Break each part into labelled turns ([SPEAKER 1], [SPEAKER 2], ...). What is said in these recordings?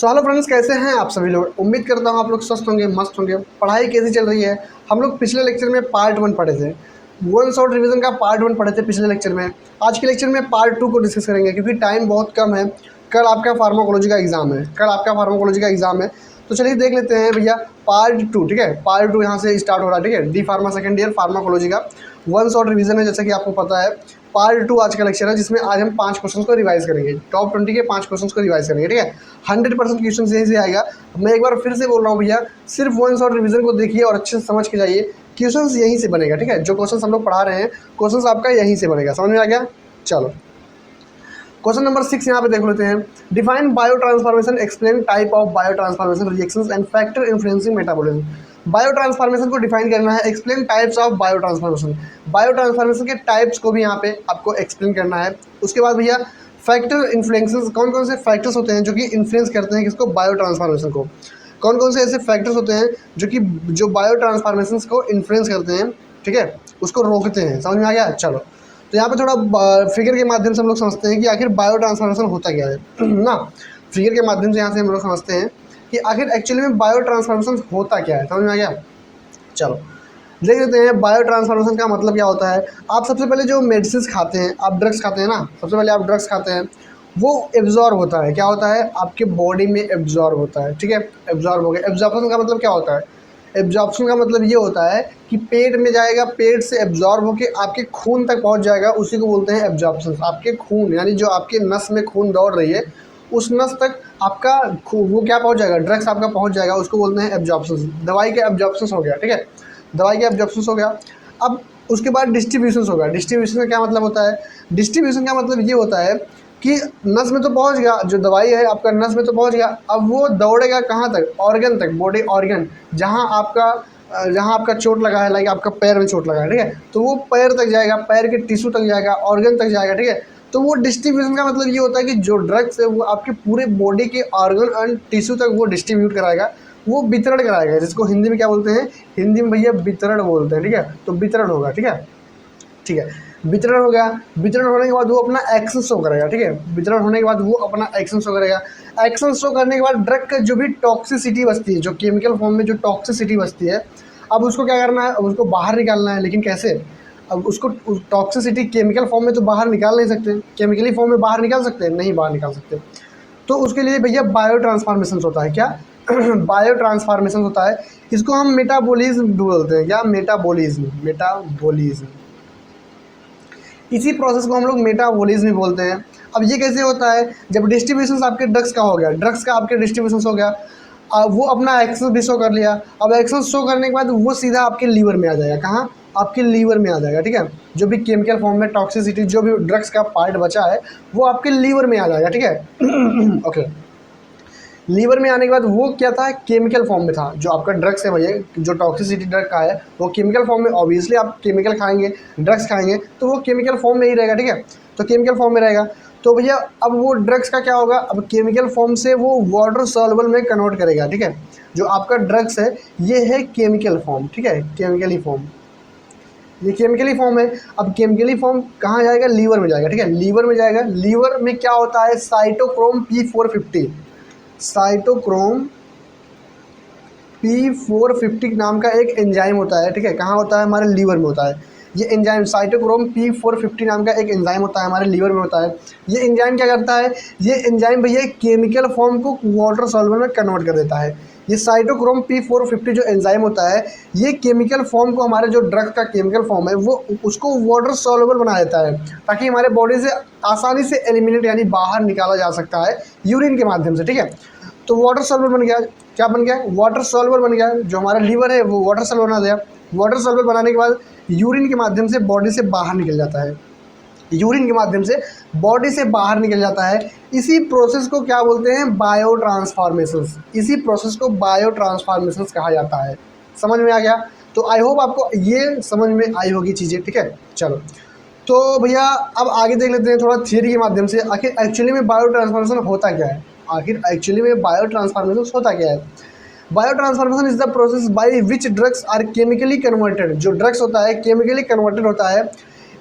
[SPEAKER 1] So hello friends, कैसे हैं आप सभी लोग। उम्मीद करता हूँ आप लोग स्वस्थ होंगे, मस्त होंगे। पढ़ाई कैसी चल रही है। हम लोग पिछले लेक्चर में पार्ट 1 पढ़े थे, वन शॉट रिवीजन का पार्ट 1 पढ़े थे पिछले लेक्चर में। आज के लेक्चर में पार्ट 2 को डिस्कस करेंगे क्योंकि टाइम बहुत कम है। कल आपका फार्माकोलॉजी का एग्जाम है। तो चलिए देख लेते हैं भैया पार्ट 2। ठीक है, पार्ट 2 यहाँ से स्टार्ट हो रहा है। ठीक है, D pharma second year pharmacology का वन शॉट रिवीजन है, जैसा कि आपको पता है। पार्ट 2 आज का लेक्चर है, जिसमें आज हम 5 क्वेश्चन को रिवाइज करेंगे। टॉप 20 के 5 क्वेश्चन को रिवाइज करेंगे। ठीक है, 100% क्वेश्चन यहीं से आएगा। मैं एक बार फिर से बोल रहा हूँ भैया, सिर्फ वन शॉट रिवीजन को देखिए और अच्छे से समझ के जाइए। क्वेश्चन यहीं से बनेगा। ठीक है, जो क्वेश्चन हम लोग पढ़ा रहे हैं, क्वेश्चन आपका यहीं से बनेगा। समझ में आ गया। चलो क्वेश्चन नंबर 6 यहाँ पे देख लेते हैं। Define bio transformation, explain type of bio transformation, reactions and factor influencing metabolism. Bio transformation को डिफाइन करना है। Explain types of bio transformation, bio transformation के टाइप्स को भी यहाँ पे आपको एक्सप्लेन करना है। उसके बाद भैया फैक्टर इन्फ्लुएंसेस, कौन कौन से फैक्टर्स होते हैं जो कि इन्फ्लुएंस करते हैं किसको, बायो ट्रांसफॉर्मेशन को। कौन कौन से ऐसे फैक्टर्स होते हैं जो बायो ट्रांसफॉर्मेशन को इन्फ्लुएंस करते हैं, ठीक है, उसको रोकते हैं। समझ में आ गया। चलो तो यहाँ पे थोड़ा फिगर के माध्यम से हम लोग समझते हैं कि आखिर बायो ट्रांसफॉर्मेशन होता क्या है ना। फिगर के माध्यम से यहाँ से हम लोग समझते हैं कि आखिर एक्चुअली में बायो ट्रांसफॉर्मेशन होता क्या है। समझ में आ गया। चलो देख लेते हैं बायो ट्रांसफॉर्मेशन का मतलब क्या होता है। आप सबसे पहले जो मेडिसिन खाते हैं, आप ड्रग्स खाते हैं ना, सबसे पहले आप ड्रग्स खाते हैं, वो एब्जॉर्ब होता है। क्या होता है, आपके बॉडी में एब्जॉर्ब होता है। ठीक है, एब्जॉर्ब हो गया। एब्जॉर्प्शन का मतलब क्या होता है, एब्जॉर्प्शन का मतलब ये होता है कि पेट में जाएगा, पेट से एब्जॉर्ब होकर आपके खून तक पहुंच जाएगा, उसी को बोलते हैं एब्जॉर्प्शन। आपके खून यानी जो आपके नस में खून दौड़ रही है, उस नस तक आपका वो क्या पहुंच जाएगा, ड्रग्स आपका पहुंच जाएगा, उसको बोलते हैं एब्जॉर्प्शन। दवाई के एब्जॉर्प्शन हो गया। ठीक है, दवाई के एब्जॉर्प्शन हो गया। अब उसके बाद डिस्ट्रीब्यूशन होगा। डिस्ट्रीब्यूशन का क्या मतलब होता है, डिस्ट्रीब्यूशन का मतलब ये होता है कि नस में तो पहुंच गया, जो दवाई है आपका नस में तो पहुंच गया, अब वो दौड़ेगा कहाँ तक, ऑर्गन तक, बॉडी ऑर्गन, जहाँ आपका चोट लगा है, लाइक आपका पैर में चोट लगा है। ठीक है, तो वो पैर तक जाएगा, पैर के टिश्यू तक जाएगा, ऑर्गन तक जाएगा। ठीक है, तो वो डिस्ट्रीब्यूशन का मतलब ये होता है कि जो ड्रग्स है वो आपके पूरे बॉडी के ऑर्गन एंड टिश्यू तक वो डिस्ट्रीब्यूट कराएगा, वो वितरण कराएगा, जिसको हिंदी में क्या बोलते हैं, हिंदी में भैया वितरण बोलते हैं। ठीक है, तो वितरण होगा। ठीक है, ठीक है, वितरण हो गया। वितरण होने के बाद वो अपना एक्शन शो करेगा। ठीक है, वितरण होने के बाद वो अपना एक्शन शो करेगा। एक्शन शो करने के बाद ड्रग का जो भी टॉक्सिसिटी बचती है, जो केमिकल फॉर्म में जो टॉक्सिसिटी बचती है, अब उसको क्या करना है, अब उसको बाहर निकालना है। लेकिन कैसे, अब उसको टॉक्सिसिटी केमिकल फॉर्म में तो बाहर निकाल नहीं सकते, केमिकली फॉर्म में बाहर निकाल सकते हैं, नहीं बाहर निकाल सकते। तो उसके लिए भैया बायो ट्रांसफॉर्मेशन होता है। क्या बायो ट्रांसफॉर्मेशन होता है। इसको हम मेटाबॉलिज्म बोलते हैं। क्या, मेटाबॉलिज्म, मेटाबॉलिज्म। इसी प्रोसेस को हम लोग मेटाबॉलिज्म भी बोलते हैं। अब ये कैसे होता है, जब डिस्ट्रीब्यूशन आपके ड्रग्स का हो गया, ड्रग्स का आपके डिस्ट्रीब्यूशन हो गया, वो अपना एक्शन भी शो कर लिया। अब एक्शन शो करने के बाद वो सीधा आपके लीवर में आ जाएगा। कहाँ, आपके लीवर में आ जाएगा। ठीक है, जो भी केमिकल फॉर्म में टॉक्सिसिटी, जो भी ड्रग्स का पार्ट बचा है, वो आपके लीवर में आ जाएगा। ठीक है ओके, लीवर में आने के बाद वो क्या था, केमिकल फॉर्म में था। जो आपका ड्रग्स है भैया, जो टॉक्सिसिटी ड्रग का है, वो केमिकल फॉर्म में, ऑब्वियसली आप केमिकल खाएंगे, ड्रग्स खाएंगे, तो वो केमिकल फॉर्म में ही रहेगा। ठीक है, तो केमिकल फॉर्म में रहेगा। तो भैया अब वो ड्रग्स का क्या होगा, अब केमिकल फॉर्म से वो वाटर सॉल्युबल में कन्वर्ट करेगा। ठीक है, जो आपका ड्रग्स है ये है केमिकल फॉर्म। ठीक है, केमिकली फॉर्म, ये केमिकली फॉर्म है। अब केमिकली फॉर्म कहाँ जाएगा, लीवर में जाएगा। ठीक है, लीवर में जाएगा। लीवर में क्या होता है, साइटोक्रोम P450, साइटोक्रोम P450 नाम का एक एंजाइम होता है। ठीक है, कहाँ होता है, हमारे लीवर में होता है। ये एंजाइम साइटोक्रोम P450 नाम का एक एंजाइम होता है, हमारे लीवर में होता है। ये एंजाइम क्या करता है, ये एंजाइम भैया केमिकल फॉर्म को वाटर सॉल्युबल में कन्वर्ट कर देता है। ये साइटोक्रोम P450 जो एंजाइम होता है, ये केमिकल फॉर्म को, हमारे जो ड्रग का केमिकल फॉर्म है, वो उसको वाटर सॉल्युबल बना देता है, ताकि हमारे बॉडी से आसानी से एलिमिनेट यानी बाहर निकाला जा सकता है यूरिन के माध्यम से। ठीक है, तो वाटर सॉल्युबल बन गया। क्या बन गया, वाटर सॉल्युबल बन गया। जो हमारा लीवर है वो वाटर सॉल्युबल बना दिया। वाटर सॉल्युबल बनाने के बाद यूरिन के माध्यम से बॉडी से बाहर निकल जाता है, यूरिन के माध्यम से बॉडी से बाहर निकल जाता है। इसी प्रोसेस को क्या बोलते हैं, बायो ट्रांसफॉर्मेशन। इसी प्रोसेस को बायो ट्रांसफॉर्मेशन कहा जाता है। समझ में आ गया। तो आई होप आपको ये समझ में आई होगी चीज़ें। ठीक है, चलो तो भैया अब आगे देख लेते हैं थोड़ा थियरी के माध्यम से, आखिर एक्चुअली में बायो ट्रांसफॉर्मेशन होता क्या है। आखिर एक्चुअली में बायो ट्रांसफॉर्मेशन होता क्या है। Bio transformation is the process by which drugs are chemically converted, जो ड्रग्स होता है केमिकली कन्वर्टेड होता है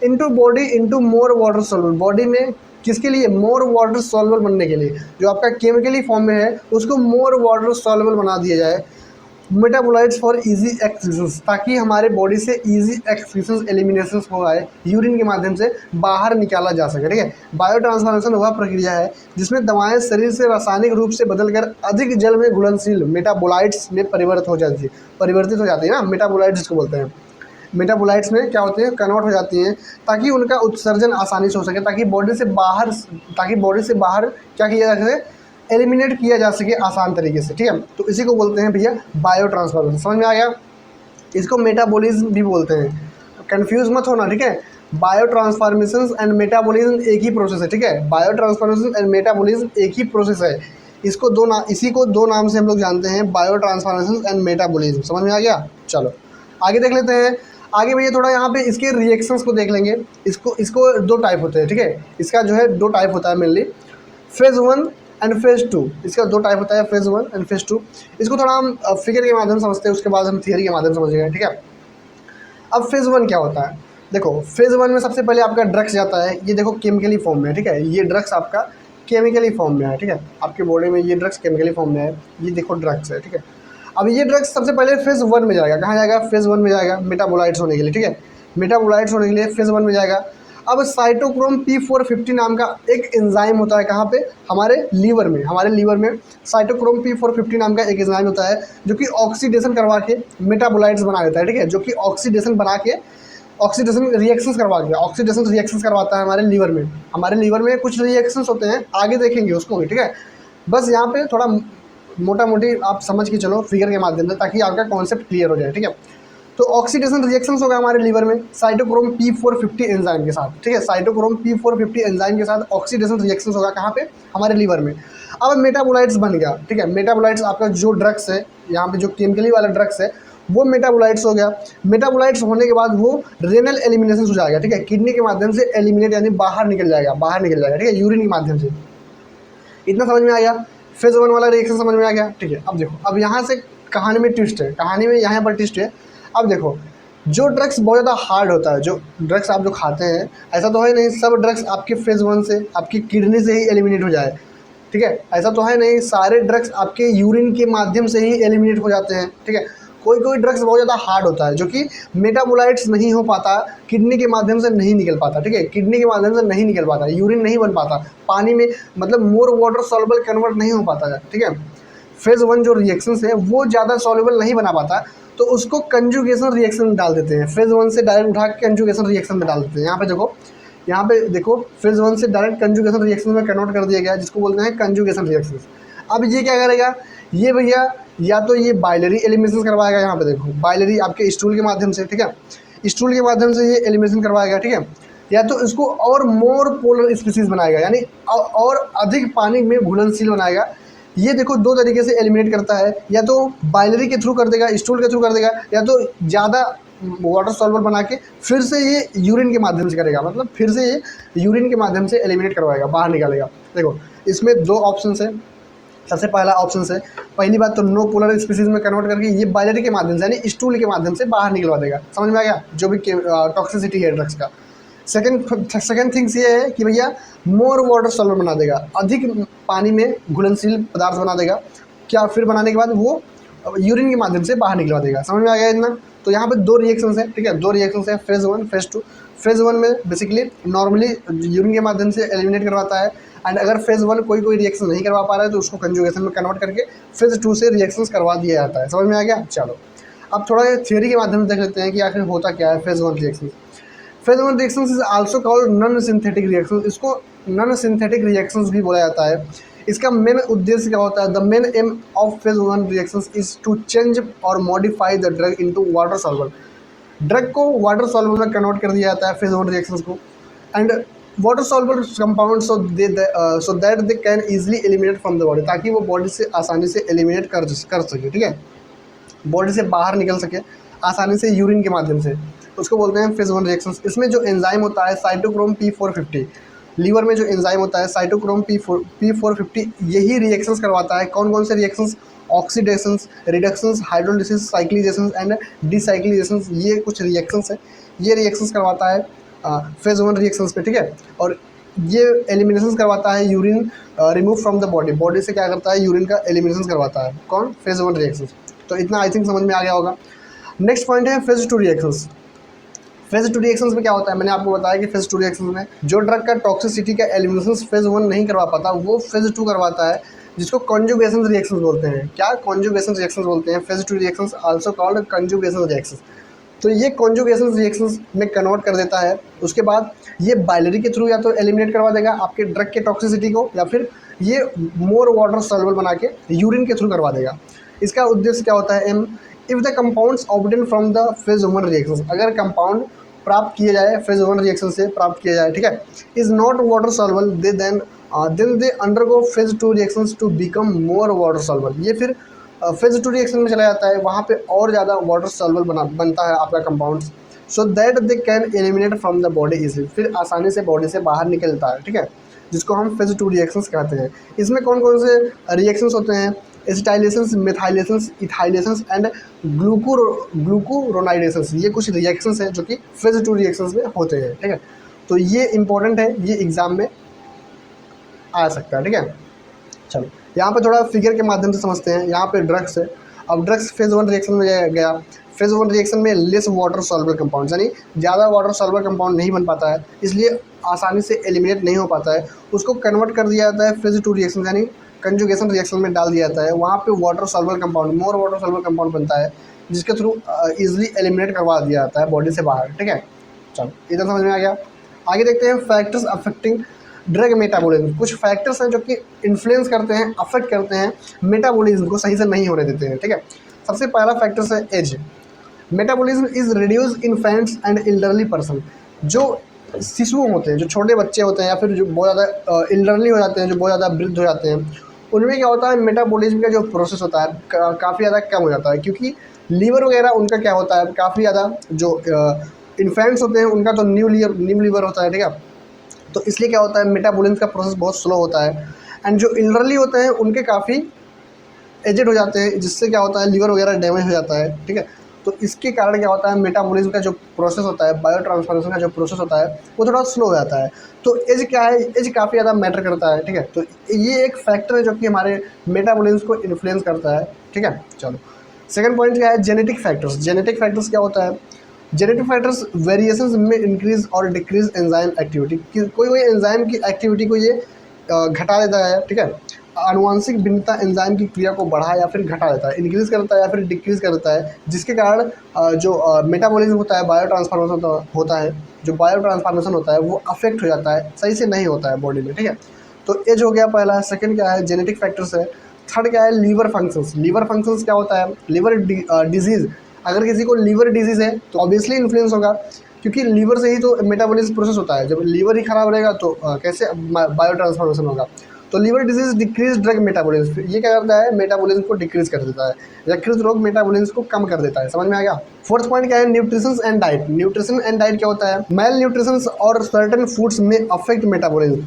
[SPEAKER 1] into body into more water soluble, body में किसके लिए? मोर वाटर सॉल्युबल बनने के लिए। जो आपका केमिकली फॉर्म में है उसको मोर वाटर सॉल्युबल बना दिया जाए। मेटाबोलाइट्स फॉर इजी एक्सक्रीशंस, ताकि हमारे बॉडी से इजी एक्सक्रीशंस एलिमिनेशन हो आए, यूरिन के माध्यम से बाहर निकाला जा सके। ठीक है, बायो ट्रांसफॉर्मेशन वह प्रक्रिया है जिसमें दवाएं शरीर से रासायनिक रूप से बदलकर अधिक जल में घुलनशील मेटाबोलाइट्स में परिवर्तित हो जाती है ना, मेटाबोलाइट्स जिसको बोलते हैं। मेटाबोलाइट्स में क्या होते हैं? कन्वर्ट हो जाती हैं, ताकि उनका उत्सर्जन आसानी से हो सके, ताकि बॉडी से बाहर क्या किया जा सके? एलिमिनेट किया जा सके आसान तरीके से। ठीक है, तो इसी को बोलते हैं भैया बायो ट्रांसफॉर्मेशन। समझ में आ गया? इसको मेटाबॉलिज्म भी बोलते हैं, कंफ्यूज मत होना। ठीक है, बायो ट्रांसफॉर्मेशन एंड मेटाबॉलिज्म एक ही प्रोसेस है। ठीक है, बायो ट्रांसफॉर्मेशन एंड मेटाबॉलिज्म एक ही प्रोसेस है। इसी को दो नाम से हम लोग जानते हैं, बायो ट्रांसफॉर्मेशन एंड मेटाबॉलिज्म। समझ में आ गया? चलो आगे देख लेते हैं। आगे भैया थोड़ा यहाँ पे इसके रिएक्शंस को देख लेंगे। इसको दो टाइप होते हैं। ठीक है, इसका जो है दो टाइप होता है मेनली, फेज़ 1 एंड फेज़ 2। इसका दो टाइप होता है, फेज़ 1 एंड फेज़ 2। इसको थोड़ा हम फिगर के माध्यम से समझते हैं, उसके बाद हम थियरी के माध्यम से समझेंगे। ठीक है, अब फेज़ 1 क्या होता है? देखो फेज़ 1 में सबसे पहले आपका ड्रग्स जाता है। ये देखो केमिकली फॉर्म में है। ठीक है, ये ड्रग्स आपका केमिकली फॉर्म में है। ठीक है, आपके बॉडी में ये ड्रग्स केमिकली फॉर्म में है। ये देखो ड्रग्स है। ठीक है, अब ये ड्रग्स सबसे पहले फेज़ 1 में जाएगा। कहाँ जाएगा? फेज़ 1 में जाएगा, मेटाबोलाइट्स होने के लिए। ठीक है, मेटाबोलाइट्स होने के लिए फेज़ 1 में जाएगा। अब साइटोक्रोम P450 नाम का एक एंजाइम होता है। कहाँ पे? हमारे लीवर में साइटोक्रोम P450 नाम का एक एंजाइम होता है जो कि ऑक्सीडेशन करवा के मेटाबोलाइट्स बना देता है। ठीक है, जो कि ऑक्सीडेशन रिएक्शंस करवाता है हमारे लीवर में कुछ रिएक्शंस होते हैं, आगे देखेंगे उसको भी। ठीक है, बस यहाँ पे थोड़ा मोटा मोटी आप समझ के चलो फिगर के माध्यम से, ताकि आपका कॉन्सेप्ट क्लियर हो जाए। ठीक है, तो ऑक्सीडेशन रिएक्शंस होगा हमारे लीवर में साइटोक्रोम P450 एंजाइम के साथ। ठीक है, साइटोक्रोम P450 एंजाइम के साथ ऑक्सीडेशन रिएक्शंस होगा। कहाँ पे? हमारे लीवर में। अब मेटाबोलाइट्स बन गया। ठीक है, मेटाबोलाइट्स आपका जो ड्रग्स है, यहाँ पे जो केमिकली वाला ड्रग्स है वो मेटाबोलाइट्स हो गया। मेटाबोलाइट्स होने के बाद वो रेनल एलिमिनेशन हो जाएगा। ठीक है, किडनी के माध्यम से एलिमिनेट यानी बाहर निकल जाएगा। ठीक है, यूरिन के माध्यम से। इतना समझ में आ गया? फेज़ 1 वाला रिएक्शन समझ में आ गया। ठीक है, अब देखो, अब यहाँ से कहानी में ट्विस्ट है, यहाँ पर ट्विस्ट है। अब देखो, जो ड्रग्स बहुत ज़्यादा हार्ड होता है, जो ड्रग्स आप जो खाते हैं, ऐसा तो है नहीं सब ड्रग्स आपके फेज़ 1 से आपकी किडनी से ही एलिमिनेट हो जाए। ठीक है, ऐसा तो है नहीं सारे ड्रग्स आपके यूरिन के माध्यम से ही एलिमिनेट हो जाते हैं। ठीक है, कोई ड्रग्स बहुत ज़्यादा हार्ड होता है जो कि मेटाबोलाइट्स नहीं हो पाता, किडनी के माध्यम से नहीं निकल पाता। ठीक है, किडनी के माध्यम से नहीं निकल पाता, यूरिन नहीं बन पाता, पानी में मतलब मोर वाटर सॉल्युबल कन्वर्ट नहीं हो पाता है। ठीक है, फेज़ 1 जो रिएक्शंस है वो ज़्यादा सॉल्युबल नहीं बना पाता, तो उसको कंजुगेशन रिएक्शन में डाल देते हैं। फेज़ 1 से डायरेक्ट उठा के कंजुगेशन रिएक्शन में डाल देते हैं। यहाँ पे देखो फेज़ 1 से डायरेक्ट कंजुगेशन रिएक्शन में कन्वर्ट कर दिया गया, जिसको बोलते हैं कंजुगेशन रिएक्शन। अब ये क्या करेगा? ये भैया या तो ये बाइलरी एलिमिनेशन करवाएगा। यहाँ पे देखो बाइलरी आपके स्टूल के माध्यम से। ठीक है, स्टूल के माध्यम से ये एलिमिनेशन करवाएगा। ठीक है, या तो इसको और मोर पोलर स्पीसीज बनाएगा, यानी और अधिक पानी में घुलनशील बनाएगा। ये देखो दो तरीके से एलिमिनेट करता है, या तो बाइलरी के थ्रू कर देगा, स्टूल के थ्रू कर देगा, या तो ज़्यादा वाटर सॉल्युबल बना के फिर से ये यूरिन के माध्यम से करेगा, मतलब फिर से ये यूरिन के माध्यम से एलिमिनेट करवाएगा, बाहर निकालेगा। देखो इसमें दो ऑप्शन है। सबसे पहला ऑप्शन है, पहली बात तो नो पोलर स्पीसीज में कन्वर्ट करके ये बाइलरी के माध्यम से यानी स्टूल के माध्यम से बाहर निकलवा देगा। समझ में आ गया? जो भी टॉक्सिसिटी है ड्रग्स का। सेकेंड थिंग्स ये है कि भैया मोर वाटर सॉल्युबल बना देगा, अधिक पानी में घुलनशील पदार्थ बना देगा। क्या फिर बनाने के बाद वो यूरिन के माध्यम से बाहर निकलवा देगा। समझ में आ गया इतना? तो यहाँ पे दो रिएक्शंस है। ठीक है, दो रिएक्शंस है, फेज़ 1 फेज़ 2। फेज़ 1 में बेसिकली नॉर्मली यूरिन के माध्यम से एलिमिनेट करवाता है, एंड अगर फेज़ 1 कोई रिएक्शन नहीं करवा पा रहा है तो उसको कंजुगेशन में कन्वर्ट करके फेज़ 2 से रिएक्शंस करवा दिया जाता है। समझ में आ गया? चलो अब थोड़ा थ्योरी के माध्यम से देख लेते हैं कि आखिर होता क्या है phase 1 reaction. Phase 1 reactions is also called non synthetic reactions. इसको नॉन सिंथेटिक रिएक्शंस भी बोला जाता है। इसका मेन उद्देश्य क्या होता है? The main aim of phase 1 reactions is to change और modify the drug into water soluble. Drug को वाटर सॉल्युबल में कन्वर्ट कर दिया जाता है फेज़ 1 रिएक्शंस को, and water soluble compound so that they can easily eliminate from the body, ताकि वो बॉडी से आसानी से एलिमिनेट कर सके। ठीक है, बॉडी से बाहर निकल सके आसानी से यूरिन के माध्यम से, उसको बोलते हैं फेज़ 1 रिएक्शंस। इसमें जो एंजाइम होता है साइटोक्रोम P450, लीवर में जो एंजाइम होता है साइटोक्रोम P450, यही रिएक्शंस करवाता है। कौन कौन से reactions? Oxidations, reductions, hydrolysis, cyclizations and decyclizations, ये कुछ रिएक्शंस है। ये रिएक्शंस करवाता है फेज़ 1 रिएक्शंस पे। ठीक है, और ये एलिमिनेशन करवाता है urine remove from the body, body से क्या करता है, यूरिन का एलिमिनेशन करवाता है। कौन? Phase 1 reaction. तो इतना आई थिंक समझ में आ गया होगा। नेक्स्ट पॉइंट है फेज 2 रिएक्शंस। फेज 2 रिएक्शंस में क्या होता है, मैंने आपको बताया कि फेज 2 रिएक्शंस में जो ड्रग का टॉक्सिसिटी का एलिमिनेशन फेज 1 नहीं करवा पाता वो फेज 2 करवाता है, जिसको कॉन्जुगेशन रिएक्शंस बोलते हैं। क्या? कॉन्जुगेशन रिएक्शंस बोलते हैं। Phase 2 reactions also called conjugation reactions. तो ये कॉन्जुगेशन रिएक्शंस में कन्वर्ट कर देता है। उसके बाद ये बाइलरी के थ्रू या तो एलिमिनेट करवा देगा आपके ड्रग के टॉक्सिसिटी को, या फिर ये मोर वाटर सॉल्युबल बना के यूरिन के थ्रू करवा देगा। इसका उद्देश्य क्या होता है? Um, if the compounds obtain from the phase 1 reaction, अगर कंपाउंड प्राप्त किए जाए फेज 1 रिएक्शन से प्राप्त किया जाए, ठीक है, is not water soluble, they then they undergo phase 2 reactions to become more water soluble. ये फिर फेज 2 रिएक्शन में चला जाता है, वहाँ पे और ज़्यादा वाटर सॉल्युबल बनता है आपका compounds, so that they can eliminate from the body easily, फिर आसानी से बॉडी से बाहर निकलता है, ठीक है, जिसको हम फेज 2 रिएक्शंस कहते हैं। इसमें कौन कौन से रिएक्शंस होते हैं? एसिटाइलेशंस, मिथाइलेशंस, इथाइलेशंस एंड ग्लूकुरोनाइडेशंस, ये कुछ रिएक्शंस हैं जो कि फेज 2 रिएक्शंस में होते हैं, ठीक है। तो ये इंपॉर्टेंट है, ये एग्जाम में आ सकता है, ठीक है। चलो यहाँ पे थोड़ा फिगर के माध्यम से समझते हैं। यहाँ पे ड्रग्स है। अब ड्रग्स फेज 1 रिएक्शन में गया। फेज 1 रिएक्शन में लेस वाटर सॉल्युबल कंपाउंड, यानी ज़्यादा वाटर सॉल्युबल कंपाउंड नहीं बन पाता है, इसलिए आसानी से एलिमिनेट नहीं हो पाता है। उसको कन्वर्ट कर दिया जाता है फेज 2 रिएक्शन, यानी कंजुगेशन रिएक्शन में डाल दिया जाता है। वहाँ पे वाटर सॉल्युबल कंपाउंड, मोर वाटर सॉल्युबल कंपाउंड बनता है, जिसके थ्रू ईजिली एलिमिनेट करवा दिया जाता है बॉडी से बाहर, ठीक है। चलो इधर समझ में आ गया। आगे देखते हैं फैक्टर्स अफेक्टिंग ड्रग मेटाबॉलिज्म। कुछ फैक्टर्स हैं जो कि इन्फ्लुएंस करते हैं, अफेक्ट करते हैं मेटाबॉलिज्म को, सही से नहीं होने देते हैं, ठीक है। सबसे पहला फैक्टर्स है age. Metabolism is reduce in infants and elderly person. जो शिशु होते हैं, जो छोटे बच्चे होते हैं, या फिर जो बहुत ज़्यादा एल्डरली हो जाते हैं, जो बहुत ज़्यादा वृद्ध हो जाते हैं, उनमें क्या होता है, मेटाबॉलिज्म का जो प्रोसेस होता है काफ़ी ज़्यादा कम हो जाता है, क्योंकि लीवर वगैरह उनका क्या होता है, काफ़ी ज़्यादा जो इन्फेंट्स होते हैं उनका तो न्यू लीवर होता है, ठीक है। तो इसलिए क्या होता है, मेटाबॉलिज्म का प्रोसेस बहुत स्लो होता है। एंड जो एल्डरली होते हैं उनके काफ़ी एजेड हो जाते हैं, जिससे क्या होता है, लीवर वगैरह डैमेज हो जाता है, ठीक है। तो इसके कारण क्या होता है, मेटाबॉलिज्म का जो प्रोसेस होता है, बायो ट्रांसफॉर्मेशन का जो प्रोसेस होता है, वो थोड़ा स्लो हो जाता है। तो एज क्या है, एज काफ़ी ज़्यादा मैटर करता है, ठीक है। तो ये एक फैक्टर है जो कि हमारे मेटाबॉलिज्म को इन्फ्लुएंस करता है, ठीक है। चलो सेकंड पॉइंट क्या है, जेनेटिक फैक्टर्स। जेनेटिक फैक्टर्स क्या होता है? जेनेटिक फैक्टर्स वेरिएशंस में इंक्रीज और डिक्रीज एंजाइम एक्टिविटी। कोई एंजाइम की एक्टिविटी को ये घटा देता है, ठीक है। आनुवांशिक भिन्नता एंजाइम की क्रिया को बढ़ा या फिर घटा देता है, इंक्रीज करता है या फिर डिक्रीज करता है, जिसके कारण जो मेटाबॉलिज्म होता है, बायो ट्रांसफॉर्मेशन होता है, जो बायो ट्रांसफॉर्मेशन होता है वो अफेक्ट हो जाता है, सही से नहीं होता है बॉडी में, ठीक है। तो एज हो गया पहला। सेकंड क्या है, जेनेटिक फैक्टर्स है। थर्ड क्या है, लीवर फंक्शंस। लीवर फंक्शंस क्या होता है, लीवर डिजीज़। अगर किसी को लीवर डिजीज़ है तो ऑब्वियसली इन्फ्लुएंस होगा, क्योंकि लीवर से ही तो मेटाबॉलिज्म प्रोसेस होता है। जब लीवर ही खराब रहेगा तो कैसे बायो ट्रांसफॉर्मेशन होगा। तो liver disease decrease drug metabolism, ये क्या करता है, मेटाबॉलिज्म को डिक्रीज कर देता है। यकृत रोग मेटाबॉलिज्म को कम कर देता है। समझ में आ गया। फोर्थ पॉइंट क्या है, nutrition and diet. Nutrition and diet क्या होता है, मेल न्यूट्रिशन और सर्टेन फूड्स में अफेक्ट मेटाबॉलिज्म।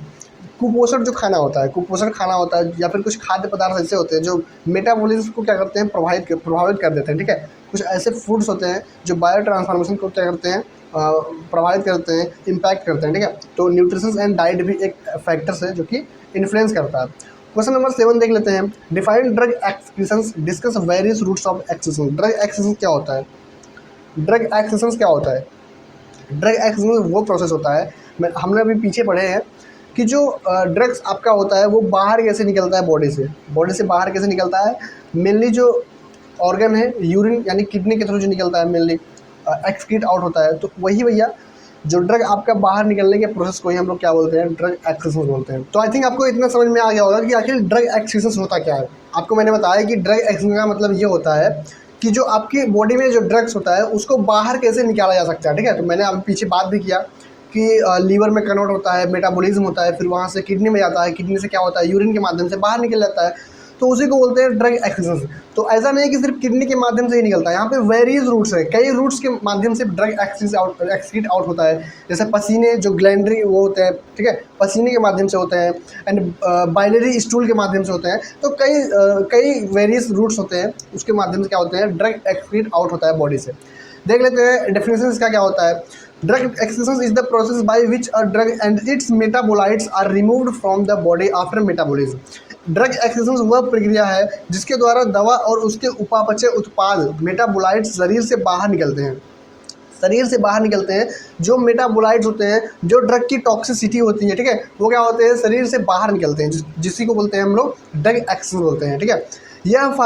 [SPEAKER 1] कुपोषण जो खाना होता है, कुपोषण खाना होता है, या फिर कुछ खाद्य पदार्थ ऐसे होते हैं जो मेटाबॉलिज्म को क्या करते हैं, प्रभावित कर देते हैं, ठीक है। कुछ ऐसे फूड्स होते हैं जो बायो ट्रांसफॉर्मेशन को क्या करते हैं, प्रभावित करते हैं, इम्पैक्ट करते हैं, ठीक है। तो न्यूट्रिशन एंड डाइट भी एक फैक्टर्स है जो कि इन्फ्लुएंस करता है। क्वेश्चन नंबर 7 देख लेते हैं। Define drug excretions, discuss various routes of excretion. Drug excretion क्या होता है? ड्रग एक्सक्रीशन क्या होता है? ड्रग एक्सक्रीशन वो प्रोसेस होता है, हमने अभी पीछे पढ़े हैं कि जो ड्रग्स आपका होता है वो बाहर कैसे निकलता है, बॉडी से बाहर कैसे निकलता है। मेनली जो ऑर्गन है, यूरिन यानी किडनी के थ्रू जो निकलता है, मेनली एक्सक्रीट आउट होता है। तो वही भैया जो ड्रग आपका बाहर निकलने के प्रोसेस को ही हम लोग क्या बोलते हैं, ड्रग एक्सक्रीशन बोलते हैं। तो आई थिंक आपको इतना समझ में आ गया होगा कि आखिर ड्रग एक्सक्रीशन होता क्या है। आपको मैंने बताया कि ड्रग एक्सक्रीशन का मतलब ये होता है कि जो आपकी बॉडी में जो ड्रग्स होता है उसको बाहर कैसे निकाला जा सकता है, ठीक है। तो मैंने अभी पीछे बात भी किया कि लीवर में कन्वर्ट होता है, मेटाबॉलिज्म होता है, फिर वहाँ से किडनी में जाता है, किडनी से क्या होता है, यूरिन के माध्यम से बाहर निकल जाता है। तो उसी को बोलते हैं ड्रग एक्सक्रीशन। तो ऐसा नहीं कि सिर्फ किडनी के माध्यम से ही निकलता है, यहाँ पे वेरियस रूट्स है, कई रूट्स के माध्यम से ड्रग एक्सक्रीट आउट होता है। जैसे पसीने, जो ग्लैंडरी वो होते हैं, ठीक है, पसीने के माध्यम से होते हैं, एंड बाइलरी स्टूल के माध्यम से होते हैं। तो कई वेरियस रूट्स होते हैं, उसके माध्यम से क्या होते हैं, ड्रग एक्सक्रीट आउट होता है बॉडी से। देख लेते हैं डेफिनेशन इसका क्या होता है। Drug excretion is the process by which a drug and its metabolites are removed from the body after metabolism. Drug excretion वह प्रक्रिया है जिसके द्वारा दवा और उसके उपापचय उत्पाद मेटाबोलाइट्स शरीर से बाहर निकलते हैं। शरीर से बाहर निकलते हैं जो मेटाबोलाइट्स होते हैं, जो ड्रग की टॉक्सिसिटी होती है, ठीक है, वो क्या होते हैं, शरीर से बाहर निकलते हैं, जिसी को बोलते हैं हम लोग ड्रग एक्शन बोलते हैं, ठीक है। यह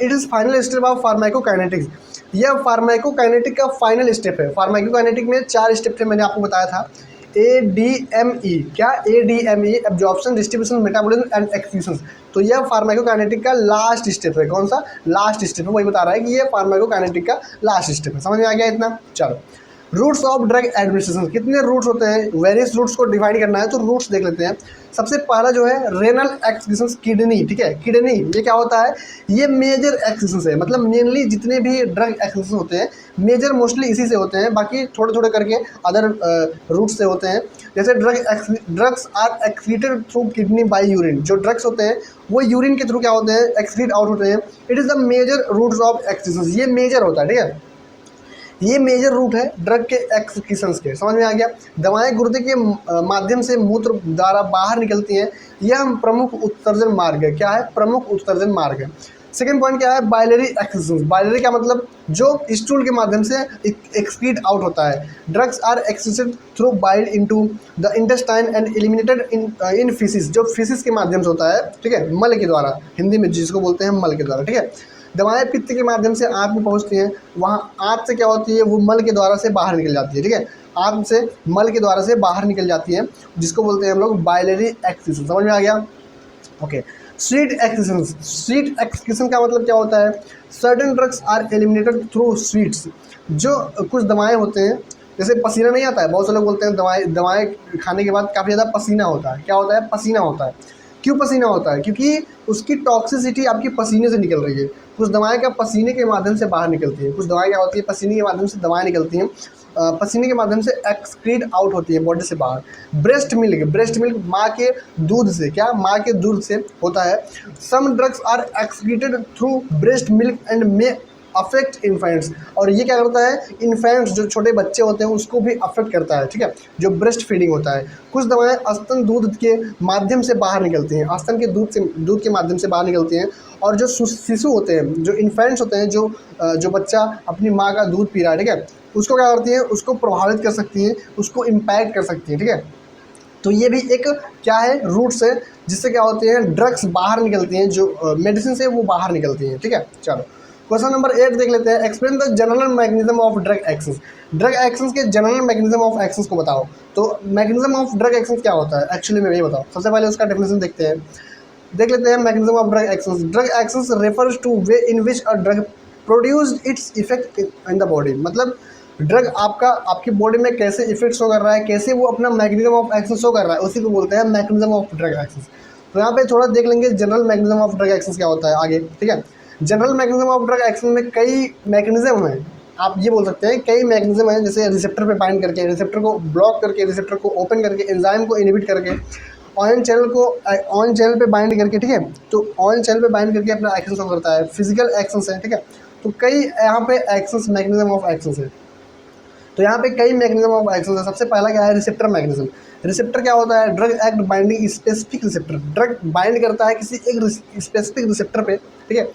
[SPEAKER 1] it is final step of pharmacokinetics. यह फार्माकोकाइनेटिक का फाइनल स्टेप है। फार्माकोकाइनेटिक में 4 स्टेप थे, मैंने आपको बताया था। ADME, क्या ADME, absorption, distribution, metabolism and excretion. तो यह फार्माकोकाइनेटिक का लास्ट स्टेप है। कौन सा लास्ट स्टेप है, वही बता रहा है कि ये फार्माकोकाइनेटिक का लास्ट स्टेप है। समझ में आ गया इतना? चलो, रूट्स ऑफ ड्रग एडमिनिस्ट्रेशन, कितने रूट्स होते हैं, वेरियस रूट्स को डिवाइड करना है तो रूट्स देख लेते हैं। सबसे पहला जो है रेनल एक्सक्रीशन, किडनी, ठीक है। किडनी ये क्या होता है, ये मेजर एक्सक्रीशन है, मतलब मेनली जितने भी ड्रग एक्सक्रीशन होते हैं मेजर मोस्टली इसी से होते हैं, बाकी थोड़े थोड़े करके अदर रूट से होते हैं। जैसे drugs are excreted through kidney by urine. जो ड्रग्स होते हैं वो यूरिन के थ्रू क्या होते हैं, एक्सक्रीट आउट होते हैं। It is the major routes of excretion, ये मेजर होता है, ठीक है, ये मेजर रूट है ड्रग के एक्सक्रीशंस के। समझ में आ गया? दवाएं गुर्दे के माध्यम से मूत्र द्वारा बाहर निकलती हैं, यह प्रमुख उत्सर्जन मार्ग है। क्या है? प्रमुख उत्सर्जन मार्ग है। सेकेंड पॉइंट क्या है, बाइलरी एक्सक्रीशंस। बाइलरी का मतलब जो स्टूल के माध्यम से एक्सक्रीट आउट होता है। Drugs are excreted through bile into the intestine and eliminated in feces, जो फीसिस के माध्यम से होता है, ठीक है, मल के द्वारा, हिंदी में जिसको बोलते हैं मल के द्वारा, ठीक है। दवाएं पित्त के माध्यम से आंत में पहुंचती हैं, वहाँ आंत से क्या होती है, वो मल के द्वारा से बाहर निकल जाती है, ठीक है, आंत से मल के द्वारा से बाहर निकल जाती है, जिसको बोलते हैं हम लोग बाइलरी एक्सक्रीशन। समझ में आ गया? Okay. Sweat excretion, sweat excretion का मतलब क्या होता है, certain drugs are eliminated through sweats. जो कुछ दवाएं होते हैं, जैसे पसीना नहीं आता है, बहुत से लोग बोलते हैं दवाएं खाने के बाद काफ़ी ज़्यादा पसीना होता है। क्या होता है? पसीना होता है। क्यों पसीना होता है? क्योंकि उसकी टॉक्सिसिटी आपकी पसीने से निकल रही है। कुछ दवाएं क्या पसीने के माध्यम से बाहर निकलती है, कुछ दवाएं क्या होती है पसीने के माध्यम से दवाएं निकलती हैं, पसीने के माध्यम से एक्सक्रीट आउट होती है बॉडी से बाहर। ब्रेस्ट मिल्क, ब्रेस्ट मिल्क माँ के दूध से, क्या माँ के दूध से होता है। Some drugs are excreted through breast milk and may affect infants. और ये क्या करता है, इन्फेंट्स जो छोटे बच्चे होते हैं उसको भी अफेक्ट करता है, ठीक है, जो ब्रेस्ट फीडिंग होता है। कुछ दवाएं स्तन दूध के माध्यम से बाहर निकलती हैं, स्तन के दूध के माध्यम से बाहर निकलती हैं। और जो शिशु होते हैं, जो इन्फेंट्स होते हैं, जो बच्चा अपनी माँ का दूध पी रहा है, ठीक है, उसको क्या करती है, उसको प्रभावित कर सकती हैं, उसको इम्पैक्ट कर सकती हैं, ठीक है। तो ये भी एक क्या है, रूट्स है, जिससे क्या होती है, ड्रग्स बाहर निकलती हैं, जो मेडिसिन से वो बाहर निकलती हैं, ठीक है। चलो, क्वेश्चन नंबर 8 देख लेते हैं। Explain the general mechanism of drug actions. Drug actions के जनरल मैकेनिज्म ऑफ एक्शंस को बताओ। तो मैकेनिज्म ऑफ ड्रग एक्शंस क्या होता है एक्चुअली में, ये बताओ। सबसे पहले उसका डेफिनेशन देखते हैं, देख लेते हैं। Mechanism of drug actions, drug actions refers two way in which a drug produced its effect in the body. मतलब ड्रग आपकी बॉडी में कैसे इफेक्ट शो कर रहा है, कैसे वो अपना मैकेनिज्म ऑफ एक्शन शो कर रहा है, उसी को बोलते हैं मैकेनिज्म ऑफ ड्रग एक्शंस। तो यहाँ पे थोड़ा देख लेंगे general mechanism of drug actions क्या होता है आगे, ठीक है। General mechanism of drug action में कई मैकेनिज्म हैं, आप ये बोल सकते हैं कई मैकेनिज्म हैं, जैसे रिसेप्टर पे बाइंड करके, रिसेप्टर को ब्लॉक करके, रिसेप्टर को ओपन करके, एंजाइम को इनहिबिट करके, ऑन चैनल पे बाइंड करके, ठीक है। तो ऑन चैनल पे बाइंड करके अपना एक्शन शो करता है, फिजिकल एक्शंस है, ठीक है। तो कई यहाँ पे एक्शंस मैकेनिज्म ऑफ एक्शंस है। तो यहाँ पे कई मैकेनिज्म ऑफ एक्शन है। सबसे पहला क्या है, रिसेप्टर मैकेनिज्म। रिसेप्टर क्या होता है, drug act binding specific receptor. Drug bind करता है किसी एक स्पेसिफिक रिसेप्टर पे, ठीक है,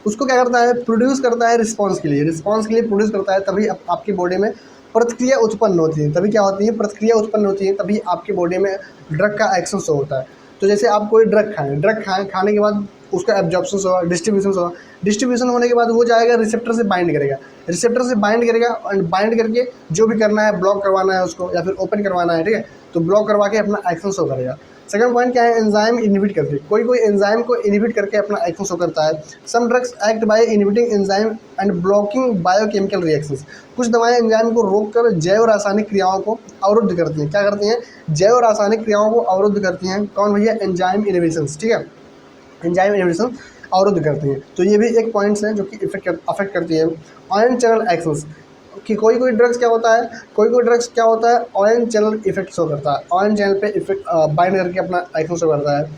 [SPEAKER 1] उसको क्या करता है, प्रोड्यूस करता है रिस्पॉन्स के लिए प्रोड्यूस करता है, तभी आपकी बॉडी में प्रतिक्रिया उत्पन्न होती है, तभी क्या होती है, प्रतिक्रिया उत्पन्न होती है, तभी आपकी बॉडी में ड्रग का एक्शन शो होता है। तो जैसे आप कोई ड्रग खाएं, खाने के बाद उसका एब्जॉर्प्शन होगा, डिस्ट्रीब्यूशन होने के बाद वो जाएगा रिसेप्टर से बाइंड करेगा और बाइंड करके जो भी करना है, ब्लॉक करवाना है उसको या फिर ओपन करवाना है, ठीक है, तो ब्लॉक करवा के अपना एक्शन शो करेगा। सेकंड पॉइंट क्या है, एंजाइम इनहिबिट करके, कोई एंजाइम को इनहिबिट करके अपना एक्शन शो करता है। Some drugs act by inhibiting enzyme and blocking biochemical reactions. कुछ दवाएं एंजाइम को रोककर जैव रासायनिक क्रियाओं को अवरुद्ध करती हैं। क्या करती हैं, जैव रासायनिक क्रियाओं को अवरुद्ध करती हैं। कौन भैया, एंजाइम इनहिबिशंस, ठीक है, एंजाइम इनहिबिशन अवरुद्ध करती हैं। तो ये भी एक पॉइंट्स हैं जो कि अफेक्ट करती है। आयन चैनल एक्शंस, कि कोई ड्रग्स क्या होता है, आयन चैनल इफेक्ट शो करता है, आयन चैनल पे इफेक्ट बाइंड करके अपना एक्शन शो करता है।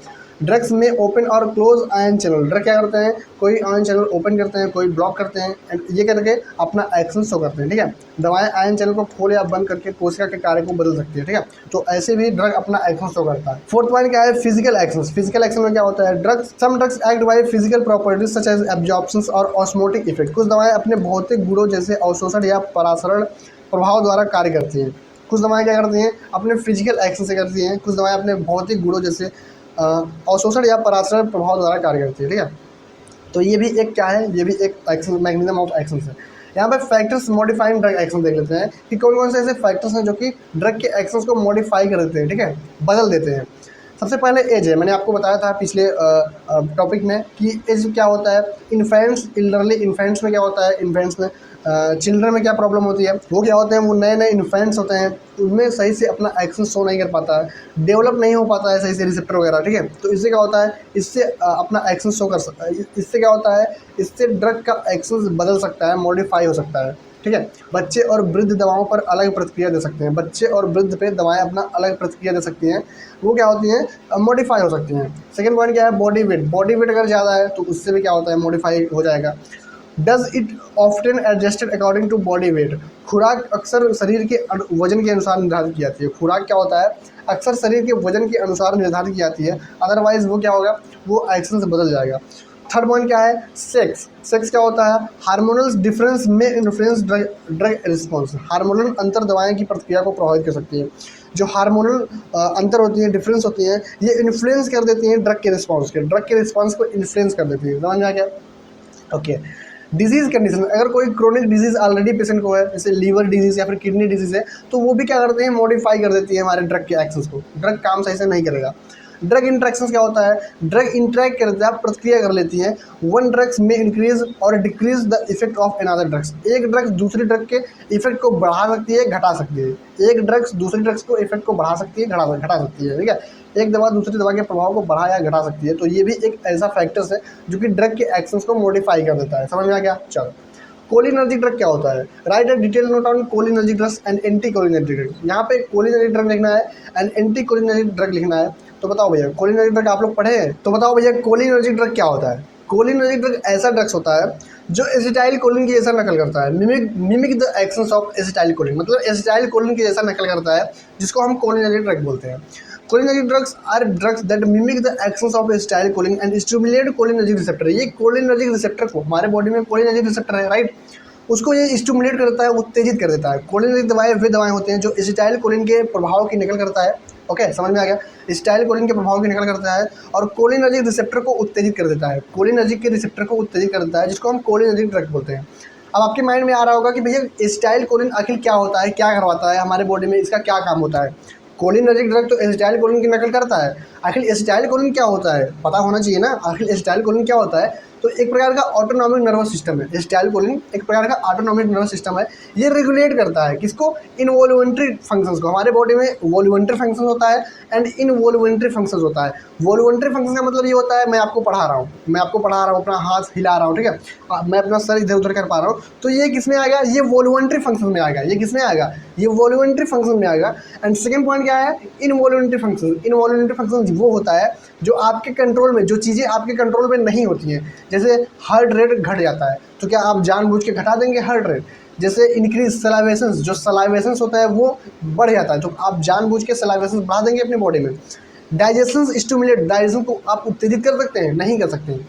[SPEAKER 1] ड्रग्स में ओपन और क्लोज आयन चैनल, ड्रग क्या करते हैं, कोई आयन चैनल ओपन करते हैं, कोई ब्लॉक करते हैं, एंड ये करके अपना एक्शन शो करते हैं। ठीक है, दवाएं आयन चैनल को खोल या बंद करके कोशिका के कार्य को बदल सकती है। ठीक है, तो ऐसे भी ड्रग अपना एक्शन शो करता है। फोर्थ पॉइंट क्या है, फिजिकल एक्शन। फिजिकल एक्शन में क्या होता है, drugs, some drugs act by physical properties such as absorption और ऑस्मोटिक इफेक्ट। कुछ दवाएं अपने भौतिक गुणों जैसे अवशोषण या परासरण प्रभाव द्वारा कार्य करती हैं। कुछ दवाएं क्या करती हैं, अपने फिजिकल एक्शन से करती हैं, कुछ दवाएं अपने भौतिक गुणों जैसे अवशोषण या परासरण प्रभाव द्वारा कार्य करती है। ठीक है, तो ये भी एक क्या है, ये भी एक एक्शन मैकेनिज्म ऑफ एक्शन है। यहाँ पे फैक्टर्स मॉडिफाइंग ड्रग एक्शन देख लेते हैं कि कौन कौन से ऐसे फैक्टर्स हैं जो कि ड्रग के एक्शंस को मॉडिफाई कर देते हैं। ठीक है, बदल देते हैं। सबसे पहले एज है, मैंने आपको बताया था पिछले टॉपिक में कि एज क्या होता है। इन्फेंट्स, इल्डरली इन्फेंट्स में क्या होता है, इन्फेंट्स में चिल्ड्रन में क्या प्रॉब्लम होती है, वो क्या होते हैं, वो नए नए इन्फेंट्स होते हैं, उनमें सही से अपना एक्शन शो नहीं कर पाता है, डेवलप नहीं हो पाता है सही से रिसेप्टर वगैरह। ठीक है, तो इससे क्या होता है, इससे अपना एक्शन शो कर सकता है। इससे क्या होता है, इससे ड्रग का एक्शन बदल सकता है, मॉडिफाई हो सकता है। ठीक है, बच्चे और वृद्ध दवाओं पर अलग प्रतिक्रिया दे सकते हैं। बच्चे और वृद्ध पे दवाएं अपना अलग प्रतिक्रिया दे सकती हैं, वो क्या होती हैं, मॉडिफाई हो सकती हैं। सेकंड पॉइंट क्या है, बॉडी वेट। बॉडी वेट अगर ज़्यादा है तो उससे भी क्या होता है, मॉडिफाई हो जाएगा। Dose is often adjusted according to body weight. खुराक अक्सर शरीर के वजन के अनुसार निर्धारित की जाती है। खुराक क्या होता है, अक्सर शरीर के वजन के अनुसार निर्धारित की जाती है, अदरवाइज वो क्या होगा, वो एक्शन से बदल जाएगा। थर्ड पॉइंट क्या है, सेक्स। सेक्स क्या होता है, हार्मोनल डिफरेंस में इन्फ्लुएंस ड्रग रिस्पॉन्स। हार्मोनल अंतर दवाएं की प्रतिक्रिया को प्रभावित कर सकती है। जो हार्मोनल अंतर होती है, डिफरेंस होती है, ये इन्फ्लुएंस कर देती हैं ड्रग के रिस्पॉन्स के, ड्रग के रिस्पॉन्स को इन्फ्लुएंस कर देती है। समझ में आ गया? ओके। डिजीज़ कंडीशन, अगर कोई क्रोनिक डिजीज़ ऑलरेडी पेशेंट को है, जैसे लीवर डिजीज़ या फिर किडनी डिजीज़ है, तो वो भी क्या करते हैं, मॉडिफाई कर देती है हमारे ड्रग के एक्शंस को। ड्रग काम सही से नहीं करेगा। ड्रग इंट्रैक्शंस क्या होता है, ड्रग इंटरेक्ट करते हैं, प्रतिक्रिया कर लेती है। वन ड्रग्स में इंक्रीज और decrease the effect of another drugs. एक ड्रग्स दूसरी ड्रग के इफेक्ट को बढ़ा सकती है, घटा सकती है। एक ड्रग्स दूसरी ड्रग्स को इफेक्ट को बढ़ा सकती है, घटा सकती है। ठीक है, एक दवा दूसरी दवा के प्रभाव को बढ़ा या घटा सकती है। तो ये भी एक ऐसा फैक्टर्स है जो कि ड्रग के एक्शंस को मॉडिफाई कर देता है। समझ में आ गया? चलो, कोलिनर्जिक ड्रग क्या होता है, right a detail note on cholinergic drugs and anti cholinergic drug. यहाँ पे कोलिनर्जिक ड्रग लिखना है एंड एंटी कोलिनर्जिक ड्रग लिखना है। तो बताओ भैया, कोलिनर्जिक ड्रग आप लोग पढ़े हैं, तो बताओ भैया कोलिनर्जिक ड्रग क्या होता है। कोलिनर्जिक ड्रग ऐसा ड्रग्स होता है जो एसिटाइल कोलिन की जैसा नकल करता है, mimic the actions of acetyl Colin. मतलब एसिटाइल कोलिन की जैसा नकल करता है, जिसको हम कोलिनर्जिक ड्रग बोलते हैं। Cholinergic drugs are drugs that mimic the actions of acetyl choline and stimulate cholinergic receptor. ये कोलिनर्जिक रिसेप्टर को, हमारे बॉडी में कोलिनर्जिक रिसेप्टर है राइट, उसको ये स्टिमुलेट करता है, उत्तेजित कर देता है। कोलिनर्जिक दवाएं वे दवाएं होती हैं जो एसिटाइल कोलिन के प्रभाव की नकल करता है। ओके, समझ में आ गया? एसिटाइल कोलिन के प्रभाव की नकल करता है और कोलिनर्जिक रिसेप्टर को उत्तेजित कर देता है। कोलिनर्जिक के रिसेप्टर को उत्तेजित कर देता है, जिसको हम कोलिनर्जिक ड्रग बोलते हैं। अब आपके माइंड में आ रहा होगा कि भैया एसिटाइल कोलिन आखिर क्या होता है, क्या करवाता है हमारे बॉडी में, इसका क्या काम होता है। कोलिनर्जिक ड्रग तो एसिटाइल कोलिन की नकल करता है, आखिर एसिटाइल कोलिन क्या होता है पता होना चाहिए ना। आखिर एसिटाइल कोलिन क्या होता है, तो एक प्रकार का ऑटोनॉमिक नर्वस सिस्टम है। एसिटाइल कोलिन एक प्रकार का ऑटोनॉमिक नर्वस सिस्टम है। ये रेगुलेट करता है किसको, इनवॉल्यूंटरी फंक्शंस को। हमारे बॉडी में वॉल्यूंटरी फंक्शन होता है एंड इनवॉल्यूंटरी फंक्शंस होता है। वॉल्यूंटरी फंक्शन का मतलब ये होता है, मैं आपको पढ़ा रहा हूँ, अपना हाथ हिला रहा हूँ, ठीक है, मैं अपना सर इधर उधर कर पा रहा हूँ, तो ये किस में आएगा, ये वॉल्यूंटरी फंक्शन में आएगा। ये किस में आएगा, ये वॉल्यूंटरी फंक्शन में आएगा। एंड सेकंड पॉइंट क्या है, इनवॉल्यूंटरी फंक्शन। इनवॉल्यूंटरी फंक्शन वो होता है जो आपके कंट्रोल में, जो चीज़ें आपके कंट्रोल में नहीं होती हैं। जैसे हार्ट रेट घट जाता है, तो क्या आप जानबूझ के घटा देंगे हार्ट रेट। जैसे इंक्रीज सलाइवेशंस, जो सलाइवेशंस होता है वो बढ़ जाता है, तो आप जानबूझ के सलाइवेशंस बढ़ा देंगे अपने बॉडी में। डाइजेशन स्टिमुलेट, डाइजेशन को आप उत्तेजित कर सकते हैं, नहीं कर सकते हैं।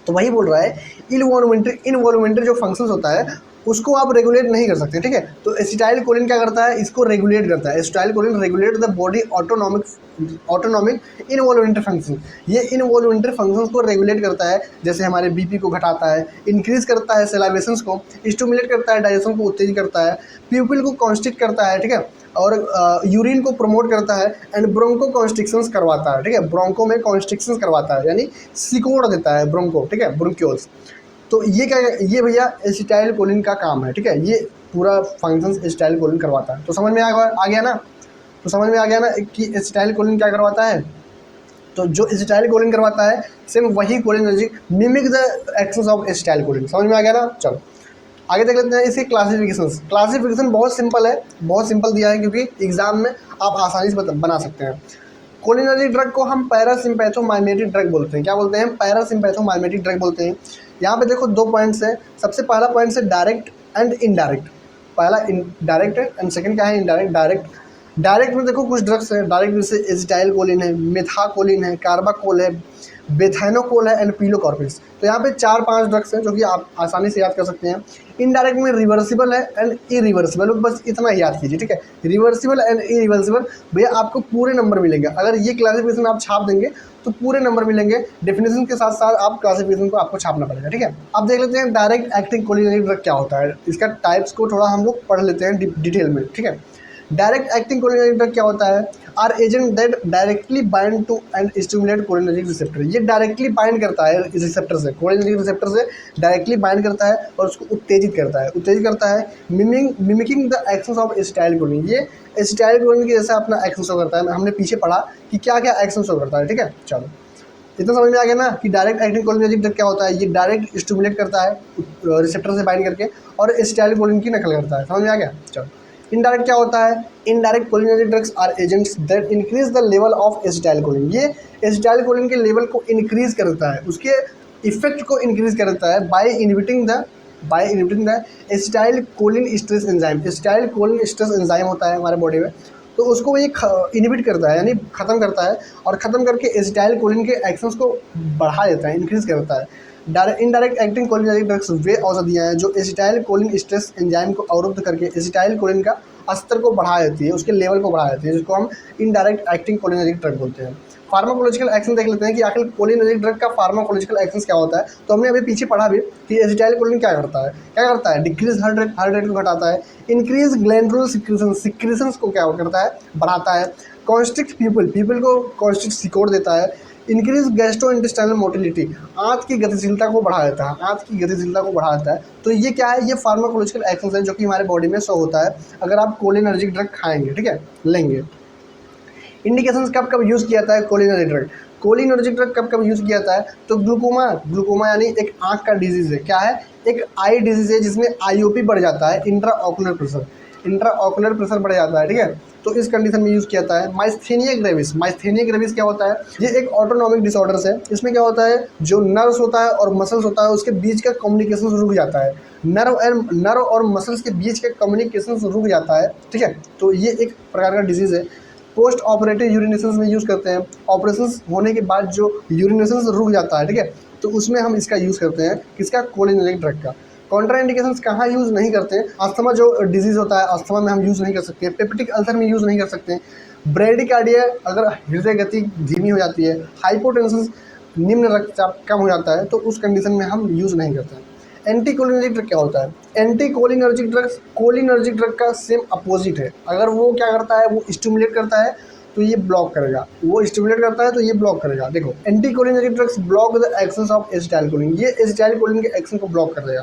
[SPEAKER 1] तो वही बोल रहा है, इनवॉल्यूमेंट्री जो फंक्शंस होता है उसको आप रेगुलेट नहीं कर सकते। ठीक है, तो एसिटाइल कोलिन क्या करता है, इसको रेगुलेट करता है। Acetyl choline regulate the body autonomic involuntary function. ये इनवॉल्यूमेंट्री फंक्शंस को रेगुलेट करता है, जैसे हमारे बीपी को घटाता है, इंक्रीज करता है सलाइवेशंस को, स्टिमुलेट करता है, डाइजेशन को उत्तेजित करता है, प्यूपिल को कॉन्स्ट्रिक्ट करता है, ठीक है, और यूरिन को प्रमोट करता है एंड ब्रोंको कॉन्स्ट्रिक्शंस करवाता है। ठीक है, ब्रोंको में कॉन्स्ट्रिक्शंस करवाता है, यानी सिकोड़ देता है ब्रोंको, ठीक है, ब्रोंक्यूल्स। तो ये क्या, ये भैया एसिटाइल कोलिन का काम है। ठीक है, ये पूरा फंक्शन एसिटाइल कोलिन करवाता है। तो समझ में आ गया ना, तो समझ में आ गया ना कि एसिटाइल कोलिन क्या करवाता है। तो जो एसिटाइल कोलिन करवाता है सेम वही cholinergic mimic the actions of acetyl Colin. समझ में आ गया ना। चलो आगे देख लेते हैं इसके क्लासिफिकेशन बहुत सिंपल है, बहुत सिंपल दिया है, क्योंकि एग्जाम में आप आसानी से बना सकते हैं। कोलिनर्जिक ड्रग को हम पैरासिम्पैथोमाइमेटिक ड्रग बोलते हैं। क्या बोलते हैं? पैरासिम्पैथोमाइमेटिक ड्रग बोलते हैं। यहाँ पे देखो 2 पॉइंट्स है। सबसे पहला पॉइंट है डायरेक्ट एंड इनडायरेक्ट। पहला डायरेक्ट है एंड सेकंड क्या है? इनडायरेक्ट। डायरेक्ट में देखो कुछ ड्रग्स हैं डायरेक्ट, जैसे एसिटाइल कोलिन है, मेथाकोलिन है, कार्बाकोल है, बेथाइनोकोल है एंड पिलोकार्पिस। तो यहाँ पे 4-5 ड्रग्स हैं जो कि आप आसानी से याद कर सकते हैं। इनडायरेक्ट में रिवर्सिबल है एंड इरिवर्सिबल, बस इतना ही याद कीजिए, ठीक है। रिवर्सिबल एंड इरिवर्सिबल, भैया आपको पूरे नंबर मिलेंगे अगर ये क्लासिफिकेशन आप छाप देंगे तो पूरे नंबर मिलेंगे। डेफिनेशन के साथ साथ आप क्लासिफिकेशन को आपको छापना पड़ेगा, ठीक है। अब देख लेते हैं डायरेक्ट एक्टिंग कोलिनर्जिक ड्रग क्या होता है। इसका टाइप्स को थोड़ा हम लोग पढ़ लेते हैं डिटेल में, ठीक है। डायरेक्ट एक्टिंग कोलिनर्जिक ड्रग क्या होता है? Are agents that directly bind to and stimulate cholinergic receptor. ये डायरेक्टली बाइंड करता है इस रिसेप्टर से, कोलिनर्जिक रिसेप्टर से डायरेक्टली बाइंड करता है और उसको उत्तेजित करता है mimicking the actions of acetylcholine. ये एसिटाइलकोलिन के जैसा अपना एक्शन शो करता है। हमने पीछे पढ़ा कि क्या क्या एक्शन शो करता है, ठीक है। चलो इतना समझ में आ गया ना कि डायरेक्ट एक्टिंग कोलिनर्जिक ड्रग क्या होता है। ये डायरेक्ट स्टिमुलेट करता है रिसेप्टर से बाइंड करके और एसिटाइलकोलिन की नकल करता है। समझ में आ गया? चलो इनडायरेक्ट क्या होता है? Indirect cholinergic drugs are agents that increase the level of acetylcholine. ये एसिटाइलकोलिन के लेवल को इंक्रीज करता है, उसके इफेक्ट को इंक्रीज करता है by inhibiting the acetylcholinesterase enzyme. Acetylcholinesterase enzyme होता है हमारे बॉडी में, तो उसको ये इनहिबिट करता है, यानी ख़त्म करता है और ख़त्म करके एसिटाइलकोलिन के एक्शंस को बढ़ा देता है, इंक्रीज करता है। इनडायरेक्ट एक्टिंग कोलिनर्जिक ड्रग्स वे औषधियाँ हैं जो एसिटाइलकोलिन स्ट्रेस एंजाइम को अवरुद्ध करके एसिटाइलकोलिन का स्तर को बढ़ा देती है, उसके लेवल को बढ़ा देती है, जिसको हम इनडायरेक्ट एक्टिंग कोलिनर्जिक ड्रग बोलते हैं। फार्माकोलॉजिकल एक्शन देख लेते हैं कि आखिर कोलिनर्जिक ड्रग का फार्माकोलॉजिकल एक्शन क्या होता है। तो हमने अभी पीछे पढ़ा भी कि एसिटाइलकोलिन क्या करता है? डिक्रीज हार्ट रेट को घटाता है, इंक्रीज ग्लैंडुलर सिक्रीशंस को क्या करता है? बढ़ाता है, कॉन्स्ट्रिक्ट पीपल को कॉन्स्ट्रिक्ट सिकोड़ देता है, इंक्रीज गैस्ट्रोइंटेस्टाइनल मोटिलिटी, आंत की गतिशीलता को बढ़ा देता है। तो ये क्या है? ये फार्माकोलॉजिकल एक्शन है जो कि हमारे बॉडी में शो होता है अगर आप कोलिनर्जिक ड्रग खाएंगे, ठीक है, लेंगे। इंडिकेशंस कब कब यूज़ किया जाता है कोलिनर्जिक ड्रग कब कब यूज़ किया जाता है? तो ग्लूकोमा यानी एक आँख का डिजीज़ है। क्या है? एक आई डिजीज़ है जिसमें आईओपी बढ़ जाता है, इंट्राऑकुलर प्रेशर बढ़ जाता है, ठीक है। तो इस कंडीशन में यूज़ किया जाता है। माइस्थेनिया ग्रेविस क्या होता है? ये एक ऑटोनॉमिक डिसऑर्डर्स है। इसमें क्या होता है? जो नर्व्स होता है और मसल्स होता है उसके बीच का कम्युनिकेशन रुक जाता है। नर्व और मसल्स के बीच का कम्युनिकेशन रुक जाता है, ठीक है। तो ये एक प्रकार का डिजीज़ है। पोस्ट ऑपरेटिव यूरिनेशंस में यूज़ करते हैं। ऑपरेशंस होने के बाद जो यूरिनेशंस रुक जाता है, ठीक है, तो उसमें हम इसका यूज़ करते हैं। किसका? कोलिनर्जिक ड्रग का। कॉन्ट्रा इंडिकेशंस कहाँ यूज़ नहीं करते? अस्थमा जो डिजीज़ होता है, अस्थमा में हम यूज़ नहीं कर सकते। पेप्टिक अल्सर में यूज़ नहीं कर सकते। ब्रेडिकार्डिया अगर हृदय गति धीमी हो जाती है, हाइपोटेंशन निम्न रक्तचाप कम हो जाता है, तो उस कंडीशन में हम यूज़ नहीं करते हैं। एंटीकोलिनर्जिक ड्रग क्या होता है? एंटीकोलिनर्जिक ड्रग कोलिनर्जिक ड्रग का सेम अपोजिट है। अगर वो क्या करता है? वो स्टिमुलेट करता है तो ये ब्लॉक करेगा, वो स्टिमुलेट करता है तो ये ब्लॉक करेगा। देखो anticholinergic drugs block the actions of acetylcholine. ये एसिटाइलकोलिन के एक्शन को ब्लॉक कर देगा।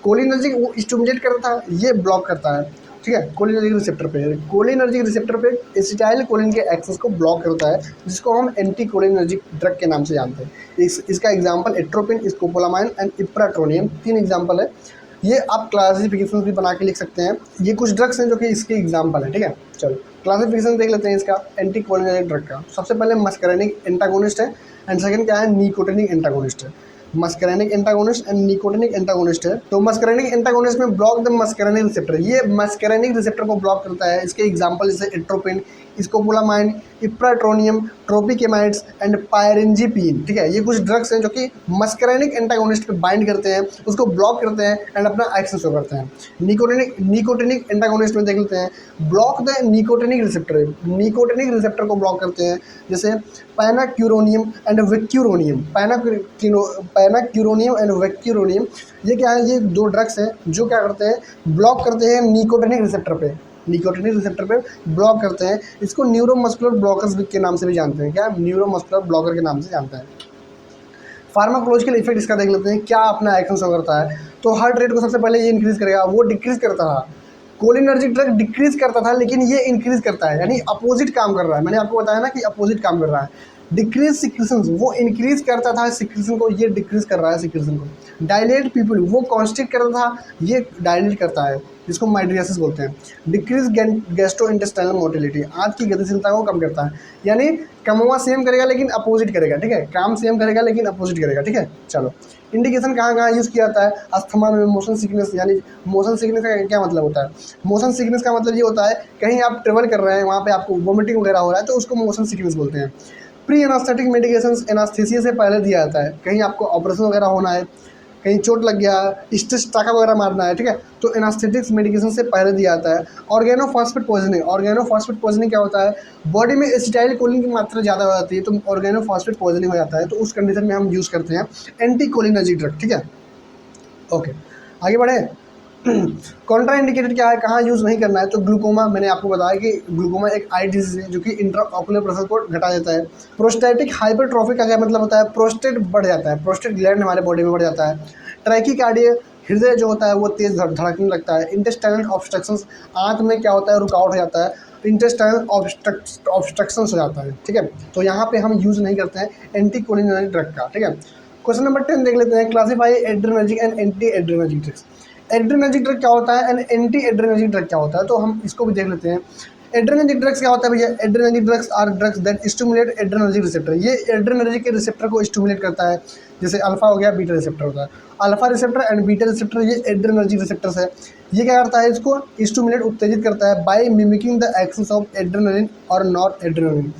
[SPEAKER 1] कोलिनर्जिक वो स्टिमुलेट करता है, ये ब्लॉक करता है, ठीक है। कोलिनर्जिक रिसेप्टर पे एसिटाइलकोलिन के एक्सेस को ब्लॉक करता है, जिसको हम एंटीकोलिनर्जिक ड्रग के नाम से जानते हैं। इसका example atropine, scopolamine and ipratropium, 3 example है। ये आप क्लासिफिकेशन भी बना के लिख सकते हैं। ये कुछ ड्रग्स हैं जो कि इसके एग्जांपल है, ठीक है। चलो क्लासिफिकेशन देख लेते हैं इसका एंटीकोलिनर्जिक ड्रग का। सबसे पहले मस्करेनिक एंटागोनिस्ट है एंड सेकंड क्या है? निकोटिनिक एंटागोनिस्ट है। Muscarinic antagonist and nicotinic antagonist है। तो मस्करेनिक एंटागोनिस्ट में ब्लॉक द मस्करेनिक रिसेप्टर, ये मस्करेनिक रिसेप्टर को ब्लॉक करता है। इसके एग्जांपल जैसे एट्रोपिन, स्कोपोलामाइन, इप्राट्रोनियम, ट्रोपिकेमाइड्स एंड पायरेंजीपिन, ठीक है। ये कुछ ड्रग्स हैं जो कि मस्करेनिक एंटागोनिस्ट पे बाइंड करते हैं, उसको ब्लॉक करते हैं एंड अपना एक्शन शो करते हैं। निकोटिनिक एंटागोनिस्ट में देख लेते हैं, ब्लॉक द निकोटिनिक रिसेप्टर को ब्लॉक करते हैं, जैसे पैनाक्यूरोनियम एंड वेक्यूरोनियम। पैनाक्यूरोनियम एंड वेक्यूरोनियम ये क्या है? ये 2 ड्रग्स हैं जो क्या करते हैं? ब्लॉक करते हैं निकोटिनिक रिसेप्टर पे ब्लॉक करते हैं। इसको न्यूरोमस्कुलर ब्लॉकर्स के नाम से भी जानते हैं। क्या? न्यूरोमस्कुलर ब्लॉकर के नाम से जानते हैं। फार्माकोलॉजिकल इफेक्ट इसका देख लेते हैं, क्या अपना एक्शन शो करता है। तो हार्ट रेट को सबसे पहले ये इंक्रीज करेगा, वो डिक्रीज करता था। कोलिनर्जिक ड्रग डिक्रीज करता था लेकिन ये इंक्रीज करता है, यानी अपोजिट काम कर रहा है। मैंने आपको बताया ना कि अपोजिट काम कर रहा है। डिक्रीज सिक्रीशन, वो इंक्रीज करता था सिक्रीशन को, ये डिक्रीज कर रहा है सिक्रीशन को। डायलेट पीपल, वो कॉन्स्ट्रिक्ट करता था, ये डायलेट करता है, जिसको माइड्रियासिस बोलते हैं। डिक्रीज गैस्ट्रो इंटेस्टाइनल मोटिलिटी, आंत की गतिशीलता को कम करता है, यानी कमवा सेम करेगा लेकिन अपोजिट करेगा, ठीक है, काम सेम करेगा लेकिन अपोजिट करेगा, ठीक है। चलो, इंडिकेशन कहाँ कहाँ यूज़ किया जाता है? अस्थमा में, मोशन सिकनेस, यानी मोशन सिकनेस का क्या मतलब होता है? मोशन सिकनेस का मतलब ये होता है कहीं आप ट्रेवल कर रहे हैं, वहाँ पे आपको वोमिटिंग वगैरह हो रहा है, तो उसको मोशन सिकनेस बोलते हैं। प्री एनास्थेटिक मेडिकेशन एनास्थीसिया से पहले दिया जाता है, कहीं आपको ऑपरेशन वगैरह होना है, कहीं चोट लग गया, स्टिच टाका वगैरह मारना है, ठीक है, तो एनास्थेटिक्स मेडिकेशन से पहले दिया जाता है। ऑर्गेनोफॉस्फेट पॉइजनिंग, ऑर्गेनोफॉस्फेट पॉइजनिंग क्या होता है? बॉडी में एसिटाइल कोलिन की मात्रा ज़्यादा हो जाती है तो ऑर्गेनोफॉस्फेट पॉइजनिंग हो जाता है, तो उस कंडीशन में हम यूज़ करते हैं एंटी कोलिनर्जिक ड्रग, ठीक है। ओके, आगे बढ़े। कॉन्ट्रा इंडिकेटेड क्या है, कहाँ यूज़ नहीं करना है? तो ग्लूकोमा, मैंने आपको बताया कि ग्लूकोमा एक आई डिजीज है जो कि इंट्राऑकुलर प्रेशर को घटा देता है। प्रोस्टैटिक हाइपरट्रॉफी का क्या मतलब होता है? प्रोस्टेट बढ़ जाता है, प्रोस्टेट ग्लैंड हमारे बॉडी में बढ़ जाता है। ट्रैकीकार्डिया, हृदय जो होता है वो तेज़ धड़कने लगता है। इंटेस्टाइनल ऑब्स्ट्रक्शंस, आंत में क्या होता है? रुकावट हो जाता है, इंटेस्टाइनल ऑब्स्ट्रक्शंस हो जाता है, ठीक है। तो यहाँ पे हम यूज़ नहीं करते हैं एंटी कोलिनर्जिक ड्रग का, ठीक है। क्वेश्चन नंबर 10 देख लेते हैं, classify adrenergic and anti adrenergic drugs. Adrenergic drug क्या होता है एंड एंटी एड्रेनर्जिक ड्रग क्या होता है, तो हम इसको भी देख लेते हैं। एड्रेनर्जिक ड्रग्स क्या होता है भैया? Adrenergic drugs are drugs that stimulate adrenergic receptor, ये एड्रेनर्जिक के रिसेप्टर को स्टिमुलेट करता है, जैसे अल्फा हो गया, बीटा रिसेप्टर होता है। Alpha receptor and beta receptor ये एड्रेनर्जिक रिसेप्टर्स है। ये क्या करता है? इसको स्टिमुलेट, उत्तेजित करता है by mimicking the actions of adrenaline और नॉर एड्रेनलिन।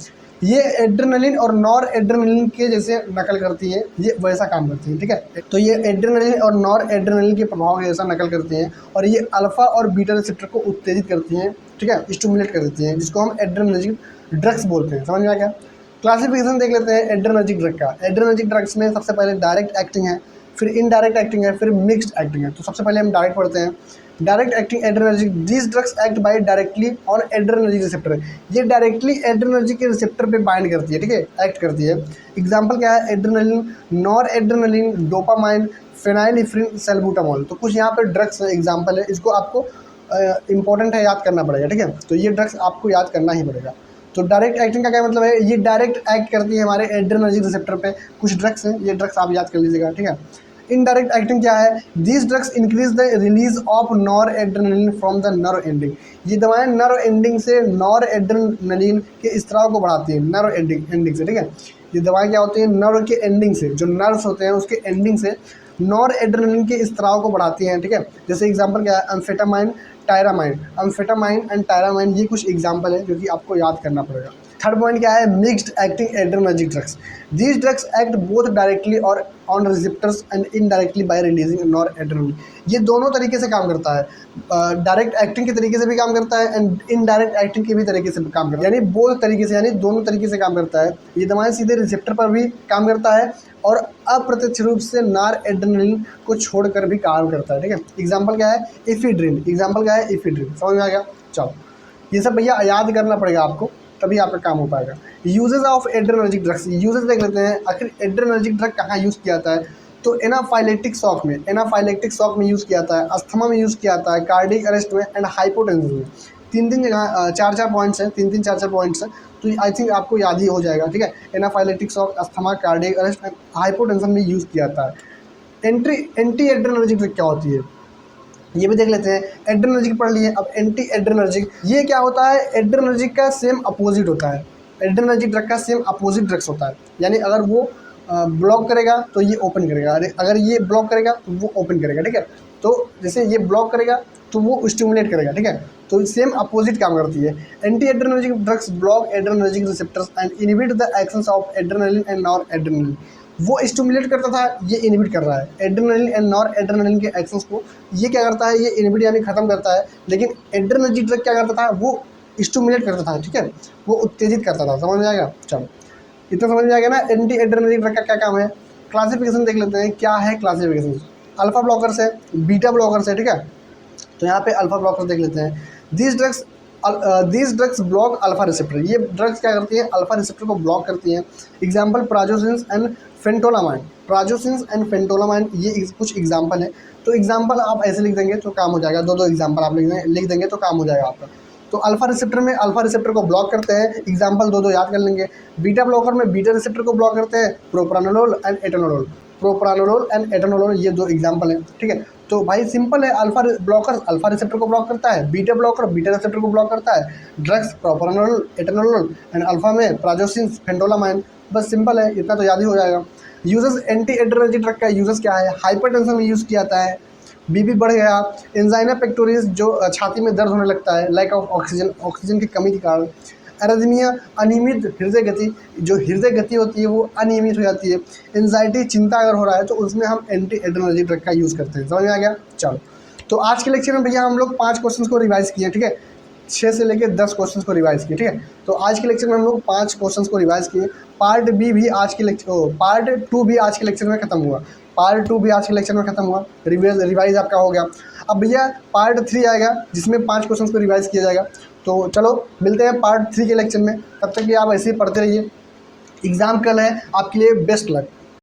[SPEAKER 1] ये एड्रेनलिन और नॉर एड्रेनलिन के जैसे नकल करती है, ये वैसा काम करती है, ठीक है। तो ये एड्रेनलिन और नॉर एड्रेनलिन के प्रभाव के जैसा नकल करती हैं और ये अल्फा और बीटा रिसेप्टर को उत्तेजित करती हैं, ठीक है, स्टिमुलेट कर देती हैं, जिसको हम एड्रेनर्जिक ड्रग्स बोलते हैं। समझ में आ गया? क्लासिफिकेशन देख लेते हैं एड्रेनर्जिक ड्रग का। एड्रेनर्जिक ड्रग्स में सबसे पहले डायरेक्ट एक्टिंग है, फिर इनडायरेक्ट एक्टिंग है, फिर मिक्स्ड एक्टिंग है। तो सबसे पहले हम डायरेक्ट पढ़ते हैं। Direct acting adrenergic, this drugs act bye directly on adrenergic receptor, ये डायरेक्टली एड्रेनर्जिक के रिसेप्टर पे बाइंड करती है, ठीक है, एक्ट करती है। एग्जांपल क्या है? Adrenaline, nor adrenaline, dopamine, phenylephrine, salbutamol. तो कुछ यहाँ पे ड्रग्स एग्जाम्पल है, इसको आपको इंपॉर्टेंट है, याद करना पड़ेगा, ठीक है। तो ये ड्रग्स आपको याद करना ही पड़ेगा। तो डायरेक्ट एक्टिंग का क्या मतलब है? ये डायरेक्ट एक्ट करती है हमारे एड्रेनर्जिक रिसेप्टर पे। कुछ ड्रग्स हैं, ये ड्रग्स आप याद कर लीजिएगा, ठीक है। इनडायरेक्ट एक्टिंग क्या है? These drugs increase the release of nor adrenaline from the nerve ending, ये दवाएं नर्व एंडिंग से नॉर एड्रेनलिन के स्त्राव को बढ़ाती है, नर्व एंडिंग से, ठीक है। ये दवाएं क्या होती हैं? नर्व के एंडिंग से, जो नर्व्स होते हैं उसके एंडिंग से नॉर एड्रेनलिन के स्त्राव को बढ़ाती हैं, ठीक है। जैसे एग्जाम्पल क्या है? अम्फेटामाइन, टायरामाइन, अम्फेटामाइन एंड टायरामाइन, ये कुछ एग्जाम्पल है जो कि आपको याद करना पड़ेगा। थर्ड पॉइंट क्या है? Mixed acting adrenergic drugs, these drugs act both directly और on receptors and indirectly by releasing nor adrenaline, ये दोनों तरीके से काम करता है। डायरेक्ट एक्टिंग के तरीके से भी काम करता है एंड इनडायरेक्ट एक्टिंग के भी तरीके से काम करता है, यानी बोथ तरीके से, यानी दोनों तरीके से काम करता है। ये दवाएं सीधे रिसेप्टर पर भी काम करता है और अप्रत्यक्ष रूप से नॉर एड्रेनलिन को छोड़कर भी काम करता है, ठीक है। एग्जाम्पल क्या है? इफिड्रिन, एग्जाम्पल क्या है? इफिड्रिन। समझ में आ गया? चलो, ये सब भैया याद करना पड़ेगा आपको, तभी आपका काम हो पाएगा। Uses of adrenergic drugs, uses देख लेते हैं। आखिर एड्रेनर्जिक ड्रग कहाँ यूज़ किया जाता है? तो एनाफाइलेक्टिक शॉक में, एनाफाइलेक्टिक शॉक में यूज़ किया जाता है, अस्थमा में यूज़ किया जाता है, कार्डियक अरेस्ट में एंड हाइपोटेंशन में। तीन जगह चार पॉइंट्स हैं, तीन चार पॉइंट्स हैं, तो आई थिंक आपको याद ही हो जाएगा, ठीक है। Anaphylactic shock, asthma, cardiac arrest and hypotension में यूज़ किया जाता है। एंटी एड्रेनर्जिक ड्रग क्या होती है ये भी देख लेते हैं। एड्रेनर्जिक पढ़ लिए, अब एंटी एड्रेनर्जिक, ये क्या होता है? एड्रेनर्जिक का सेम अपोजिट होता है, एड्रेनर्जिक ड्रग का सेम अपोजिट ड्रग्स होता है, यानी अगर वो ब्लॉक करेगा तो ये ओपन करेगा, अगर ये ब्लॉक करेगा तो वो ओपन करेगा, ठीक है। तो जैसे ये ब्लॉक करेगा तो वो स्टिमुलेट करेगा, ठीक है। तो सेम अपोजिट काम करती है। Anti adrenergic drugs block adrenergic receptors and inhibit the actions of adrenaline and nor adrenaline, वो स्टिमुलेट करता था, ये इनहिबिट कर रहा है एड्रेनलिन एंड नॉर एड्रेनलिन के एक्शंस को। ये क्या करता है? ये इनहिबिट यानी खत्म करता है, लेकिन एड्रेनर्जिक ड्रग क्या करता था? वो स्टिमुलेट करता था, ठीक है, वो उत्तेजित करता था। समझ में आएगा? चलो, इतना समझ में आ गया ना एंटी एड्रेनर्जिक ड्रग का क्या काम है। क्लासिफिकेशन देख लेते हैं, क्या है क्लासिफिकेशन। अल्फा ब्लॉकर्स है, बीटा ब्लॉकर्स है, ठीक है। तो यहाँ पे अल्फा ब्लॉकर्स देख लेते हैं। These drugs block alpha receptor, ये ड्रग्स क्या करती हैं? अल्फा रिसेप्टर को ब्लॉक करती हैं। Example prazosins and phentolamine, prazosins and phentolamine, ये कुछ एग्जाम्पल है। तो एग्जाम्पल आप ऐसे लिख देंगे तो काम हो जाएगा, दो एग्जाम्पल आप लिख देंगे तो काम हो जाएगा आपका। तो अल्फा रिसेप्टर में अल्फा रिसेप्टर को ब्लॉक करते हैं, एग्जाम्पल दो याद कर लेंगे। बीटा ब्लॉकर में बीटा रिसेप्टर को ब्लॉक करते हैं, प्रोप्रानोलोल एंड एटानोलोल। प्रोप्रानोलोल एंड एटानोलोल ये दो एग्जाम्पल हैं, ठीक है। तो भाई सिंपल है, अल्फा ब्लॉकर अल्फा रिसेप्टर को ब्लॉक करता है, बीटा ब्लॉकर बीटा रिसेप्टर को ब्लॉक करता है। ड्रग्स प्रोप्रानोलोल एटानोलोल एंड अल्फा में प्राजोसिन फेंडोलामाइन। बस सिंपल है, इतना तो याद ही हो जाएगा। यूजेस एंटी एड्रेनर्जिक ड्रग का यूजेस क्या है? हाइपरटेंशन में यूज़ किया जाता है, बीपी बढ़ गया, एंजाइना पेक्टोरिस जो छाती में दर्द होने लगता है, लैक ऑफ ऑक्सीजन की कमी के कारण। एरिथमिया अनियमित हृदय गति, जो हृदय गति होती है वो अनियमित हो जाती है। एंजाइटी चिंता अगर हो रहा है तो उसमें हम एंटी एड्रेनर्जिक ड्रग का यूज़ करते हैं। समझ में आ गया? चलो, तो आज के लेक्चर में भैया हम लोग 5 क्वेश्चन को रिवाइज किए, ठीक है। 6 से लेकर 10 क्वेश्चन को रिवाइज किए, ठीक है। तो आज के लेक्चर में हम लोग 5 क्वेश्चन को रिवाइज किए। पार्ट बी भी आज के लेक्चर पार्ट 2 भी आज के लेक्चर में खत्म हुआ। पार्ट 2 भी आज के लेक्चर में खत्म हुआ, रिवाइज आपका हो गया। अब भैया पार्ट 3 आएगा जिसमें 5 क्वेश्चन को रिवाइज किया जाएगा। तो चलो मिलते हैं पार्ट 3 के लेक्चर में, तब तक कि आप ऐसे ही पढ़ते रहिए। एग्ज़ाम कल है, आपके लिए बेस्ट लक।